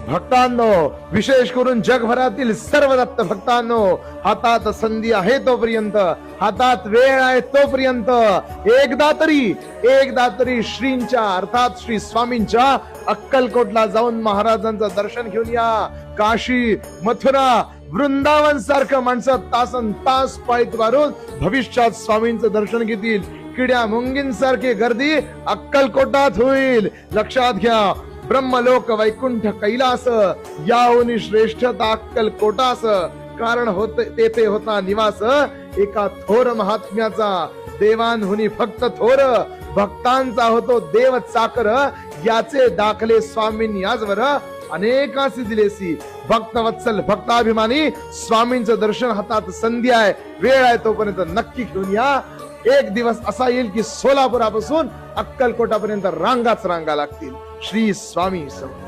भक्तांनो, विशेष करून जगभरातील सर्व दत्त भक्तांनो, हातात संधी आहे तोपर्यंत, हातात वेळ आहे तोपर्यंत एकदा तरी श्रींच्या अर्थात श्री स्वामींच्या अक्कलकोटला जाऊन महाराजांचं दर्शन घेऊन या. काशी, मथुरा, वृंदावन सारखं माणसं तासन तास पायीत वारून भविष्यात स्वामींचं दर्शन घेतील. किड्या मुंगींसारखी गर्दी अक्कलकोटात होईल. लक्षात घ्या, ब्रह्मलोक वैकुंठ कैलास याहुनी श्रेष्ठता अक्कलकोटास. कारण तेथे होता निवास एका थोर महात्म्याचा. देवांहुनी भक्त थोर, भक्तांचा होतो देव चाकर. याचे दाखले स्वामींनी आजवर अनेकांसी दिलेसी. भक्तवत्सल भक्ताभिमानी स्वामींचं दर्शन हातात संधी आहे, वेळ आहे तोपर्यंत नक्की घेऊन या. एक दिवस असा येईल की सोलापुरापासून अक्कलकोटापर्यंत रांगाच रांगा लागतील. श्री स्वामी समर्थ.